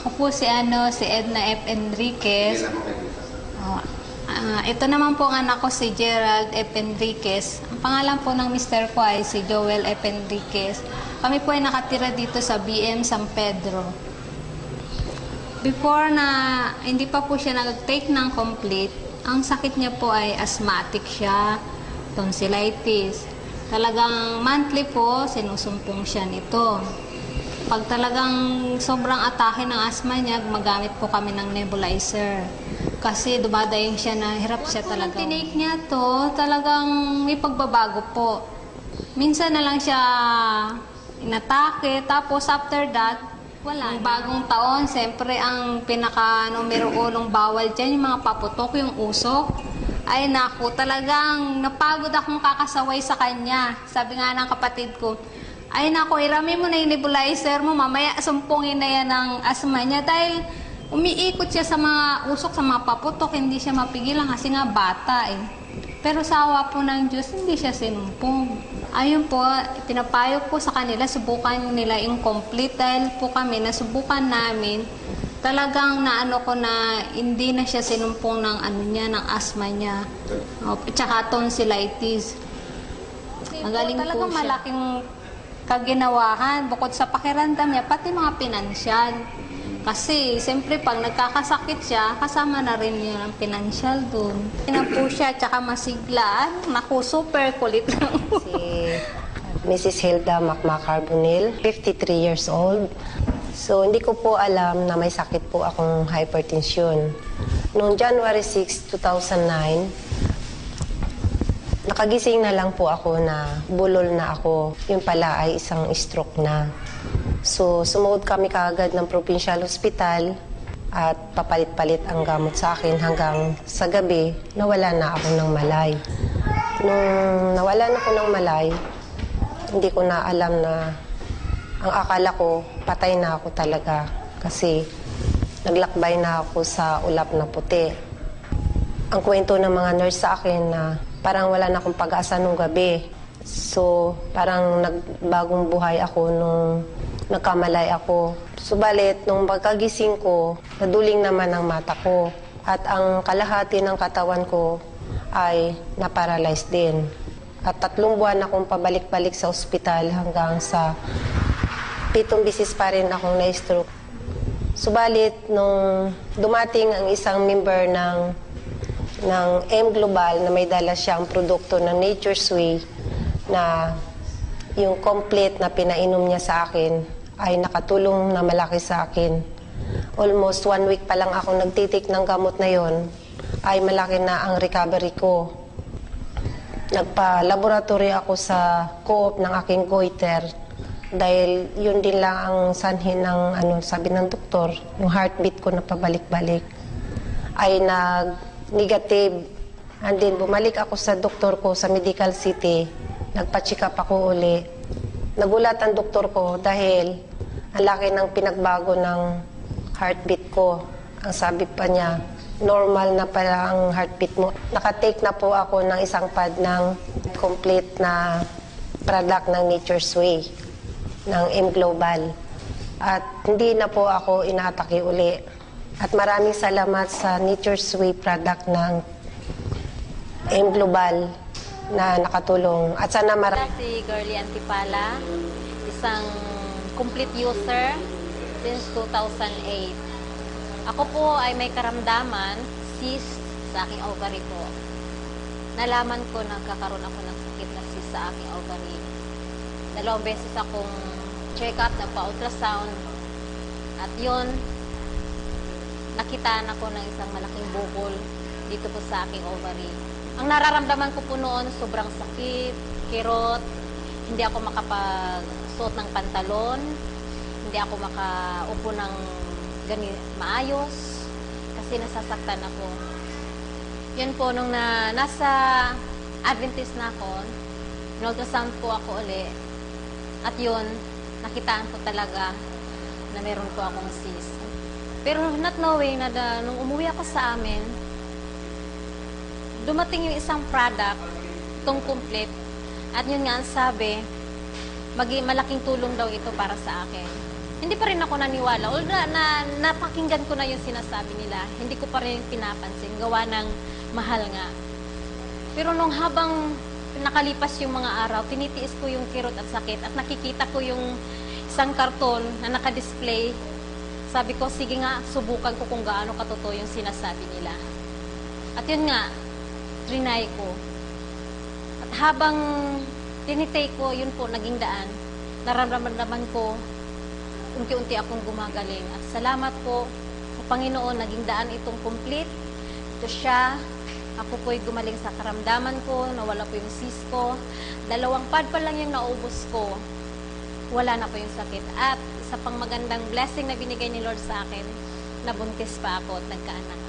Ako po si Edna F. Enriquez. Oh, ito naman po ang anak ko si Gerald F. Enriquez. Ang pangalan po ng mister ko ay si Joel F. Enriquez. Kami po ay nakatira dito sa BM San Pedro. Before na hindi pa po siya nag-take ng complete, ang sakit niya po ay asthmatic siya, tonsillitis. Talagang monthly po, sinusumpong siya nito. Pag talagang sobrang atake ng asthma niya, gumagamit po kami ng nebulizer. Kasi dumadayung siya na hirap siya talaga. Nung tinake niya to, talagang may pagbabago po. Minsan na lang siya inatake, tapos after that, wala. Bagong taon, siyempre ang pinaka numero 1 bawal dyan, yung mga paputok, yung usok. Ay naku, talagang napagod akong kakasaway sa kanya. Sabi nga ng kapatid ko, ay naku, irami mo na yung nebulizer mo, mamaya sumpungin na yan ng asma niya. Dahil umiikot siya sa mga usok, sa mga paputok, hindi siya mapigilan kasi nga bata eh. Pero sa awa po ng Diyos, hindi siya sinumpong. Ayun po, pinapayo po sa kanila, subukan nila incomplete dahil po kami, nasubukan namin, talagang naano ko na hindi na siya sinumpong ng ng asma niya. Tsaka tonsillitis. Magaling po talagang siya. Malaking kaginawahan, bukod sa pakiramdam niya, pati mga pinansyal. Kasi, siyempre, pag nagkakasakit siya, kasama na rin yun ang pinansyal dun. Hindi po siya, tsaka masiglaan. Naku, super kulit lang. Si Mrs. Hilda Macmacarbonil, 53 years old. So, hindi ko po alam na may sakit po akong hypertension. Noong January 6, 2009, nakagising na lang po ako na bulol na ako. Yun pala ay isang stroke na. So, sumuod kami kaagad ng provincial hospital at papalit-palit ang gamot sa akin hanggang sa gabi, nawala na ako ng malay. Nung nawala na ako ng malay, hindi ko na alam na ang akala ko, patay na ako talaga kasi naglakbay na ako sa ulap na puti. Ang kwento ng mga nurse sa akin na parang wala na akong pag-asa nung gabi. So, parang nagbagong buhay ako nung nagkamalay ako. Subalit, nung pagkagising ko, naduling naman ang mata ko. At ang kalahati ng katawan ko ay naparalyzed din. At 3 buwan akong pabalik-balik sa ospital hanggang sa 7 bisis pa rin akong na-stroke. Subalit, nung dumating ang isang member ng M Global na may dala siyang produkto ng Nature's Way na yung complete na pinainom niya sa akin ay nakatulong na malaki sa akin. Almost 1 week pa lang ako nagtitik ng gamot na yon, ay malaki na ang recovery ko. Nagpa-laboratory ako sa co-op ng aking goiter dahil yun din lang ang sanhin ng sabi ng doktor, yung heartbeat ko na pabalik-balik ay nag-negative. And then bumalik ako sa doktor ko sa Medical City, nagpa-check up ako uli. Nagulat ang doktor ko dahil ang laki ng pinagbago ng heartbeat ko. Ang sabi pa niya, normal na pala ang heartbeat mo. Nakatake na po ako ng isang pad ng complete na product ng Nature's Way, ng M Global. At hindi na po ako inaatake uli. At maraming salamat sa Nature's Way product ng M Global na nakatulong. At sana Si Girlie Antipala, isang complete user since 2008. Ako po ay may karamdaman, cyst sa aking ovary po. Nalaman ko nagkakaroon ako ng sakit na cyst sa aking ovary. 2 beses akong check-up, nagpa-ultrasound. At yun, nakitaan ako ng isang malaking bukol dito po sa aking ovary. Ang nararamdaman ko po noon, sobrang sakit, kirot, hindi ako makapagsuot ng pantalon, hindi ako makaupo ng maayos, kasi nasasaktan ako. Yun po, nung nasa Adventist na ako, in-ultrasound po ako uli, at yun, nakitaan ko talaga na meron po akong cyst. Pero not knowing na nung umuwi ako sa amin, dumating yung isang product, itong complete. At yun nga ang sabi, malaking tulong daw ito para sa akin. hindi pa rin ako naniwala. Although napakinggan ko na yung sinasabi nila, hindi ko pa rin pinapansin. Gawa ng mahal nga. Pero nung habang nakalipas yung mga araw, tinitiis ko yung kirot at sakit at nakikita ko yung isang karton na nakadisplay. Sabi ko, sige nga, subukan ko kung gaano katotoo yung sinasabi nila. At yun nga, trinay ko. At habang tinitake ko, yun po, naging daan. Nararamdaman ko, unti-unti akong gumagaling. At salamat po sa Panginoon, naging daan itong complete. Ito siya. Ako po'y gumaling sa karamdaman ko, nawala po yung cyst ko. 2 pad pa lang yung naubos ko. Wala na po yung sakit. At isa pang magandang blessing na binigay ni Lord sa akin, nabuntis pa ako at nagkaanak